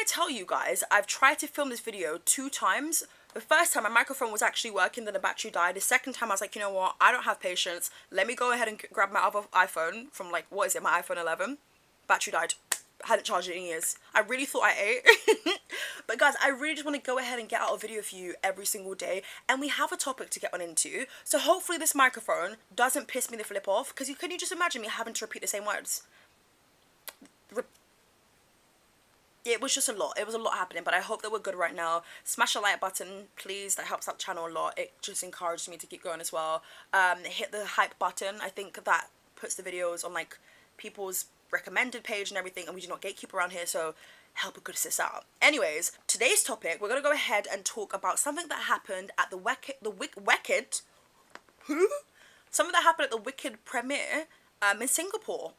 I tell you guys, I've tried to film this video 2 times. The first time my microphone was actually working, then the battery died. The second time I was like, you know what, I don't have patience. Let me go ahead and grab my other iPhone from like, what is it, my iPhone 11. Battery died. I hadn't charged it in years. I really thought I ate. But guys, I really just want to go ahead and get out a video for you every single day. And we have a topic to get on into. So hopefully this microphone doesn't piss me the flip off. Because can you just imagine me having to repeat the same words? It was just a lot. It was a lot happening, but I hope that we're good right now. Smash the like button, please. That helps out the channel a lot. It just encourages me to keep going as well. Hit the hype button. I think that puts the videos on like people's recommended page and everything, and we do not gatekeep around here, so help a good sis out. Anyways, today's topic, we're gonna go ahead and talk about something that happened at the Wicked something that happened at the Wicked premiere in Singapore.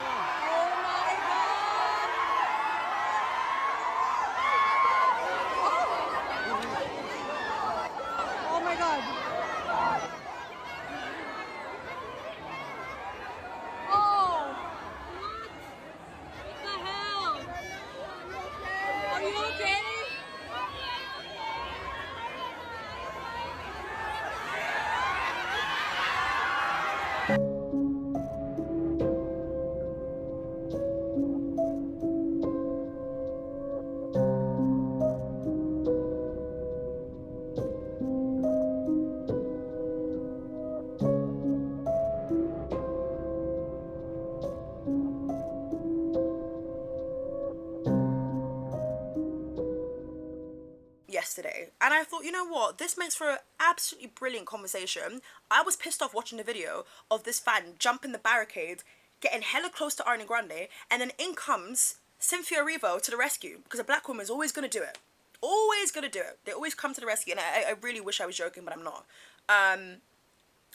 Yesterday, and I thought, you know what, this makes for an absolutely brilliant conversation. I was pissed off watching the video of this fan jumping the barricade, getting hella close to Ariana Grande, and then in comes Cynthia Erivo to the rescue, because a black woman is always gonna do it. Always gonna do it. They always come to the rescue, and I really wish I was joking, but I'm not. I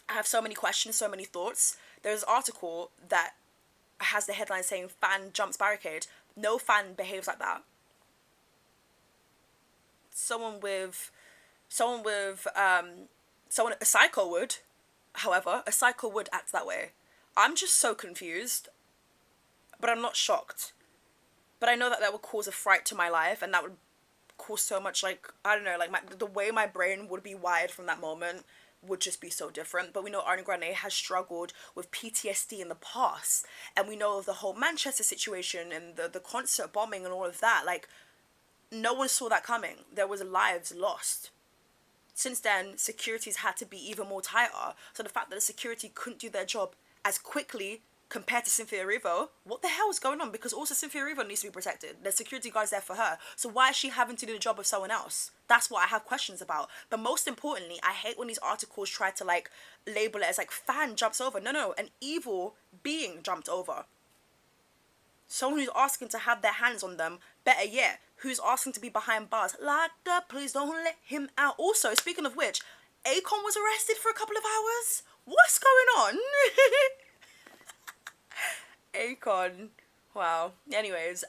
have so many questions, so many thoughts. There's an article that has the headline saying fan jumps barricade. No fan behaves like that. A psycho would, however, a psycho would act that way. I'm just so confused, but I'm not shocked. But I know that would cause a fright to my life, and that would cause so much, like, I don't know, like the way my brain would be wired from that moment would just be so different. But we know Ariana Grande has struggled with PTSD in the past, and we know of the whole Manchester situation and the concert bombing and all of that. Like, no one saw that coming. There was lives lost. Since then, security's had to be even more tighter. So the fact that the security couldn't do their job as quickly compared to Cynthia Erivo, what the hell is going on? Because also Cynthia Erivo needs to be protected. There's security guards there for her. So why is she having to do the job of someone else? That's what I have questions about. But most importantly, I hate when these articles try to like label it as like fan jumps over. No, an evil being jumped over. Someone who's asking to have their hands on them, better yet, who's asking to be behind bars. Locked up, please don't let him out. Also, speaking of which, Akon was arrested for a couple of hours. What's going on? Akon. Wow. Anyways,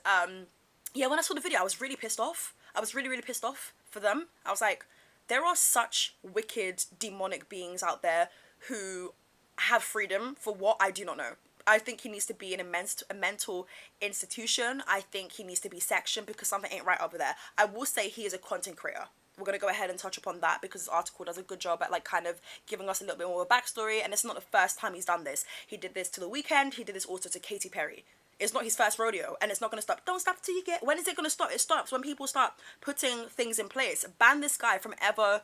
yeah, when I saw the video, I was really pissed off. I was really pissed off for them. I was like, there are such wicked, demonic beings out there who have freedom for what I do not know. I think he needs to be in a mental institution. I think he needs to be sectioned because something ain't right over there. I will say he is a content creator. We're going to go ahead and touch upon that because this article does a good job at like kind of giving us a little bit more of a backstory, and it's not the first time he's done this. He did this to The Weeknd. He did this also to Katy Perry. It's not his first rodeo, and it's not going to stop. Don't stop till you get... When is it going to stop? It stops when people start putting things in place. Ban this guy from ever,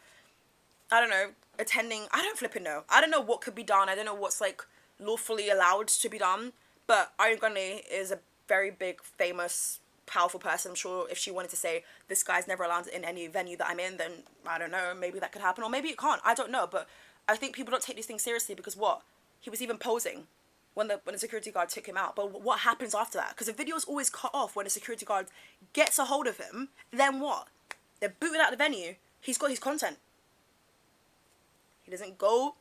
I don't know, attending... I don't flipping know. I don't know what could be done. I don't know what's like lawfully allowed to be done, but Ariana Grande is a very big, famous, powerful person. I'm sure if she wanted to say this guy's never allowed in any venue that I'm in, then I don't know, maybe that could happen, or maybe it can't. I don't know, but I think people don't take these things seriously because what? He was even posing when the security guard took him out. But what happens after that? Because the video is always cut off when a security guard gets a hold of him. Then what? They're booted out of the venue. He's got his content. He doesn't go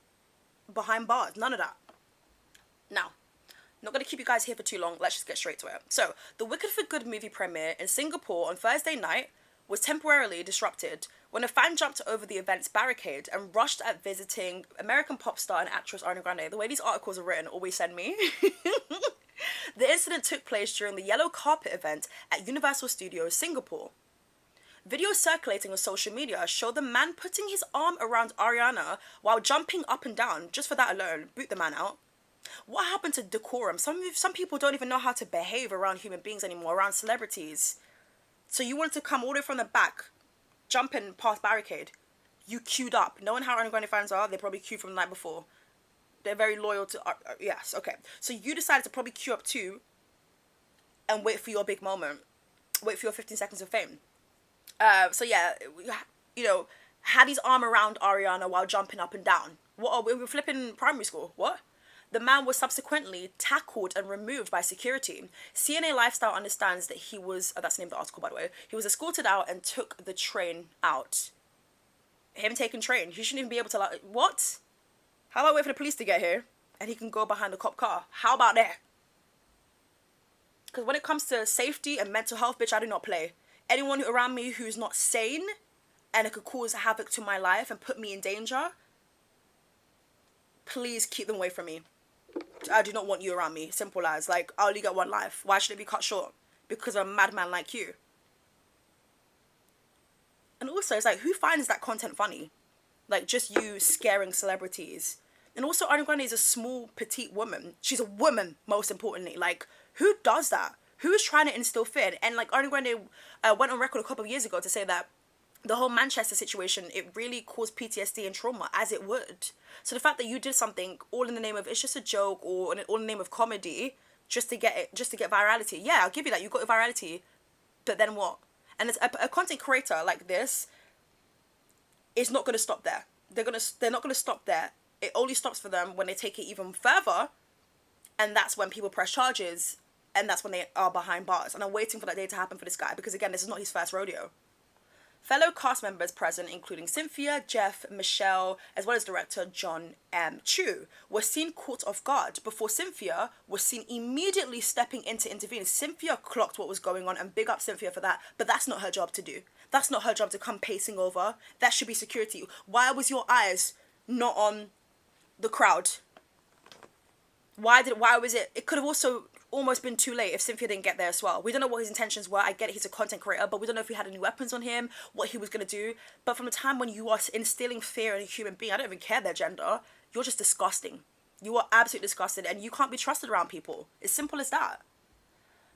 behind bars. None of that. Now, not going to keep you guys here for too long. Let's just get straight to it. So, the Wicked for Good movie premiere in Singapore on Thursday night was temporarily disrupted when a fan jumped over the event's barricade and rushed at visiting American pop star and actress Ariana Grande. The way these articles are written always send me. The incident took place during the yellow carpet event at Universal Studios Singapore. Videos circulating on social media show the man putting his arm around Ariana while jumping up and down. Just for that alone, boot the man out. What happened to decorum? Some people don't even know how to behave around human beings anymore, around celebrities. So you wanted to come all the way from the back, jumping past barricade. You queued up. Knowing how Ariana Grande fans are, they probably queued from the night before. They're very loyal to... yes, okay. So you decided to probably queue up too and wait for your big moment. Wait for your 15 seconds of fame. So yeah, you know, had his arm around Ariana while jumping up and down. What? We were flipping primary school. What? The man was subsequently tackled and removed by security. CNA Lifestyle understands that he was... Oh, that's the name of the article, by the way. He was escorted out and took the train out. Him taking train. He shouldn't even be able to... Like, what? How about wait for the police to get here and he can go behind the cop car? How about that? Because when it comes to safety and mental health, bitch, I do not play. Anyone around me who's not sane and it could cause havoc to my life and put me in danger, please keep them away from me. I do not want you around me. Simple as. Like, I only get one life. Why should it be cut short? Because of a madman like you. And also, it's like, who finds that content funny? Like, just you scaring celebrities. And also, Ariana Grande is a small, petite woman. She's a woman, most importantly. Like, who does that? Who is trying to instill fear? And like, Ariana Grande went on record a couple of years ago to say that the whole Manchester situation, it really caused PTSD and trauma, as it would. So the fact that you did something all in the name of, it's just a joke, or all in the name of comedy, just to get virality. Yeah, I'll give you that. You got virality, but then what? And it's a content creator like this is not going to stop there. They're not going to stop there. It only stops for them when they take it even further, and that's when people press charges, and that's when they are behind bars. And I'm waiting for that day to happen for this guy, because again, this is not his first rodeo. Fellow cast members present, including Cynthia, Jeff, Michelle, as well as director John M. Chu, were seen caught off guard before Cynthia was seen immediately stepping in to intervene. Cynthia clocked what was going on, and big up Cynthia for that, but that's not her job to do. That's not her job to come pacing over. That should be security. Why was your eyes not on the crowd? Why was it? It could have also almost been too late if Cynthia didn't get there as well. We don't know what his intentions were. I get it, he's a content creator, but we don't know if he had any weapons on him, what he was going to do. But from the time when you are instilling fear in a human being, I don't even care their gender, you're just disgusting. You are absolutely disgusting, and you can't be trusted around people. It's simple as that.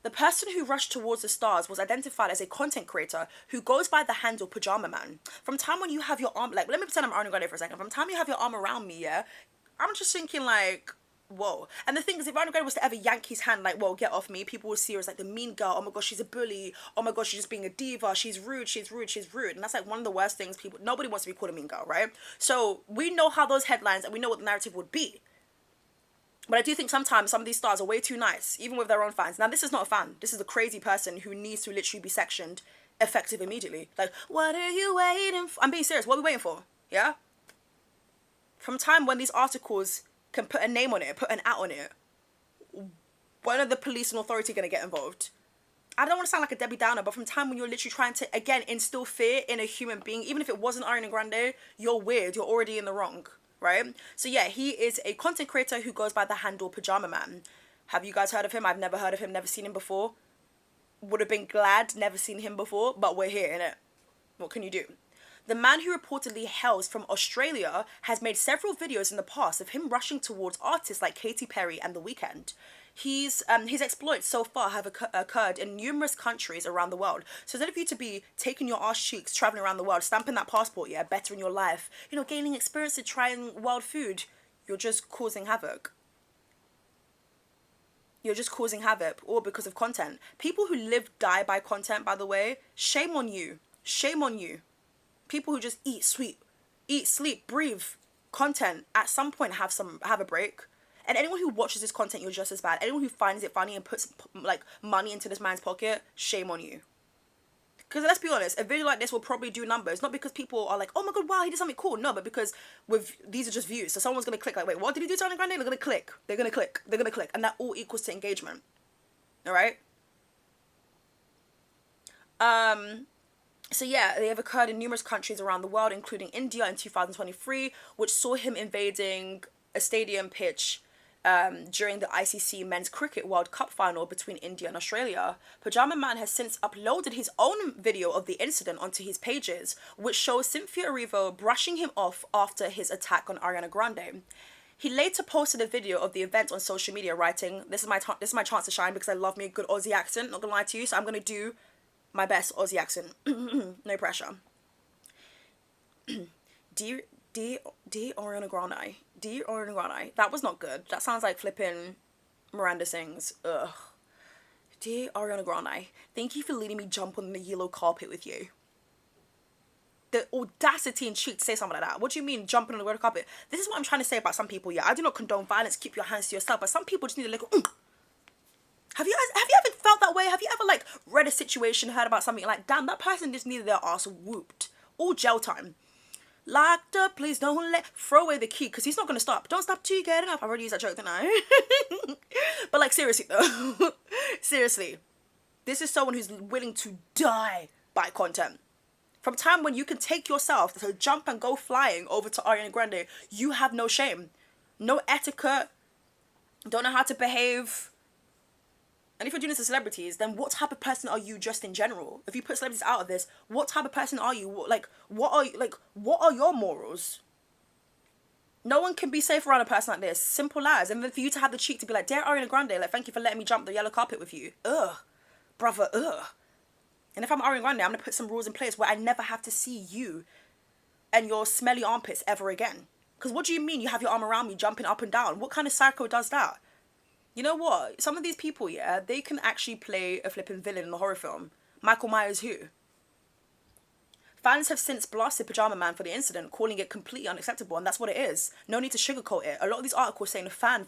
The person who rushed towards the stars was identified as a content creator who goes by the handle Pajama Man. From time when you have your arm, like, let me pretend I'm Ariana Grande for a second. From the time you have your arm around me, yeah, I'm just thinking like, whoa. And the thing is, if Ariana Grande was to ever yank his hand, like, whoa, get off me, people would see her as like the mean girl. Oh my gosh, she's a bully. Oh my gosh, she's just being a diva. She's rude, she's rude, she's rude. And that's like one of the worst things nobody wants to be called a mean girl, right? So we know how those headlines, and we know what the narrative would be. But I do think sometimes some of these stars are way too nice, even with their own fans. Now, this is not a fan. This is a crazy person who needs to literally be sectioned effective immediately. Like, what are you waiting for? I'm being serious. What are we waiting for? Yeah? From time when these articles can put a name on it, put an at on it, when are the police and authority going to get involved? I don't want to sound like a Debbie Downer, but from time when you're literally trying to, again, instill fear in a human being, even if it wasn't Ariana Grande, you're weird. You're already in the wrong. Right? So yeah, he is a content creator who goes by the handle Pajama Man. Have you guys heard of him? I've never heard of him, never seen him before. Would have been glad, never seen him before, but we're here, innit? What can you do? The man who reportedly hails from Australia has made several videos in the past of him rushing towards artists like Katy Perry and The Weeknd. His exploits so far have occurred in numerous countries around the world. So instead of you to be taking your arse cheeks, traveling around the world, stamping that passport, yeah, bettering your life, you know, gaining experience to trying wild food, you're just causing havoc. You're just causing havoc, all because of content. People who live, die by content, by the way, shame on you. Shame on you. People who just eat, sleep, breathe content, at some point have a break. And anyone who watches this content, you're just as bad. Anyone who finds it funny and puts like money into this man's pocket, shame on you. Because let's be honest, a video like this will probably do numbers. Not because people are like, oh my god, wow, he did something cool. No, but because these are just views. So someone's going to click like, wait, what did he do to Ariana Grande? They're going to click. They're going to click. They're going to click. And that all equals to engagement. Alright? So yeah, they have occurred in numerous countries around the world, including India in 2023, which saw him invading a stadium pitch during the ICC Men's Cricket World Cup final between India and Australia. Pajama Man has since uploaded his own video of the incident onto his pages, which shows Cynthia Erivo brushing him off after his attack on Ariana Grande. He later posted a video of the event on social media, writing, this is my chance to shine because I love me a good Aussie accent, not gonna lie to you, so I'm gonna do my best Aussie accent. No pressure. Dear Ariana Grande. Dear Ariana Grande. That was not good. That sounds like flipping Miranda sings. Ugh. Dear Ariana Grande, thank you for letting me jump on the yellow carpet with you. The audacity and cheek to say something like that. What do you mean jumping on the red carpet? This is what I'm trying to say about some people, yeah. I do not condone violence. Keep your hands to yourself. But some people just need a little... Have you ever felt that way? Have you ever, like, read a situation, heard about something like, damn, that person just needed their ass whooped. All jail time. Locked up, please don't throw away the key, because he's not going to stop. Don't stop till you get enough. I already used that joke, didn't I? But, like, seriously, though. Seriously. This is someone who's willing to die by content. From time when you can take yourself to jump and go flying over to Ariana Grande, you have no shame. No etiquette. Don't know how to behave. And if you're doing this to celebrities, then what type of person are you just in general? If you put celebrities out of this, what type of person are you? What are your morals? No one can be safe around a person like this. Simple as. And then for you to have the cheek to be like, dear Ariana Grande, like, thank you for letting me jump the yellow carpet with you. Ugh. Brother, ugh. And if I'm Ariana Grande, I'm going to put some rules in place where I never have to see you and your smelly armpits ever again. Because what do you mean you have your arm around me jumping up and down? What kind of psycho does that? You know what? Some of these people, yeah, they can actually play a flipping villain in a horror film. Michael Myers who? Fans have since blasted Pajama Man for the incident, calling it completely unacceptable, and that's what it is. No need to sugarcoat it. A lot of these articles saying fan.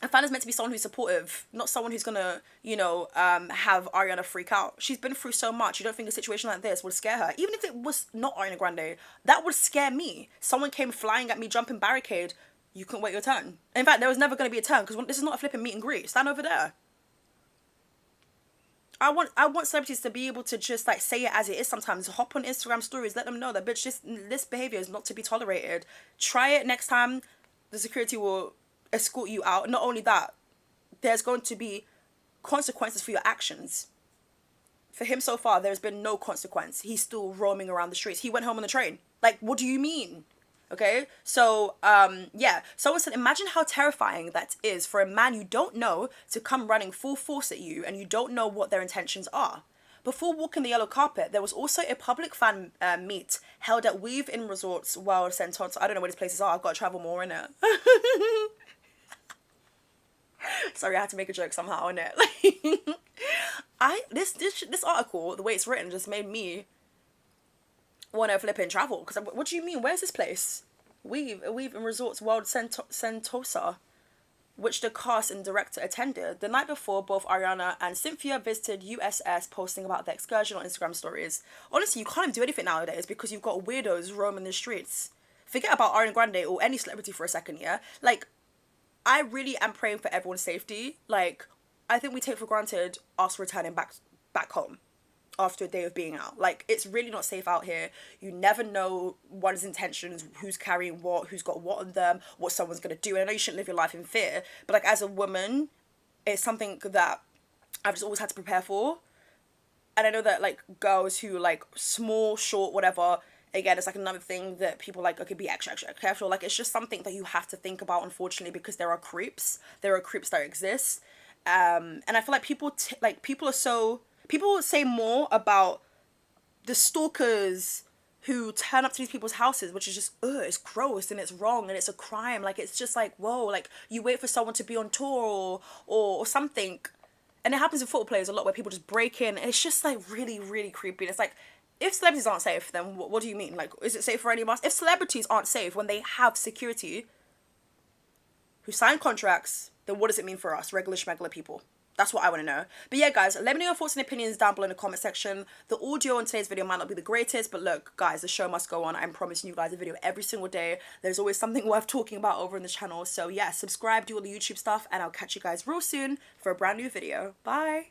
A fan is meant to be someone who's supportive, not someone who's gonna, you know, have Ariana freak out. She's been through so much. You don't think a situation like this would scare her? Even if it was not Ariana Grande, that would scare me. Someone came flying at me, jumping barricade. You couldn't wait your turn. In fact, there was never going to be a turn because this is not a flipping meet and greet. Stand over there. I want celebrities to be able to just like say it as it is sometimes. Hop on Instagram stories, let them know that bitch, this behavior is not to be tolerated. Try it next time. The security will escort you out. Not only that, there's going to be consequences for your actions. For him so far, there's been no consequence. He's still roaming around the streets. He went home on the train. Like, what do you mean? Okay, so, yeah, someone said, imagine how terrifying that is for a man you don't know to come running full force at you and you don't know what their intentions are. Before walking the yellow carpet, there was also a public fan meet held at Weave in Resorts World Sentosa. I don't know where these places are. I've got to travel more, innit? Sorry, I had to make a joke somehow, innit? This article, the way it's written, just made me want to flip and travel, because what do you mean, where's this place? Weave in Resorts World Sentosa, which the cast and director attended. The night before, both Ariana and Cynthia visited USS, posting about the excursion on Instagram stories. Honestly, you can't do anything nowadays because you've got weirdos roaming the streets. Forget about Ariana Grande or any celebrity for a second, yeah? Like, I really am praying for everyone's safety. Like, I think we take for granted us returning back home after a day of being out. Like, it's really not safe out here. You never know one's intentions, who's carrying what, who's got what on them, what someone's gonna do. And I know you shouldn't live your life in fear, but like, as a woman, it's something that I've just always had to prepare for. And I know that like girls who like small, short, whatever, again, it's like another thing that people like, okay, be extra careful. Like, it's just something that you have to think about, unfortunately, because there are creeps that exist. And I feel like people say more about the stalkers who turn up to these people's houses, which is just, it's gross and it's wrong and it's a crime. Like, it's just like, whoa, like, you wait for someone to be on tour or something. And it happens in football players a lot where people just break in. It's just, like, really, really creepy. And it's like, if celebrities aren't safe, then what do you mean? Like, is it safe for any of us? If celebrities aren't safe when they have security who sign contracts, then what does it mean for us, regular schmegular people? That's what I want to know. But yeah, guys, let me know your thoughts and opinions down below in the comment section. The audio in today's video might not be the greatest, but look, guys, the show must go on. I'm promising you guys a video every single day. There's always something worth talking about over in the channel. So yeah, subscribe, do all the YouTube stuff, and I'll catch you guys real soon for a brand new video. Bye!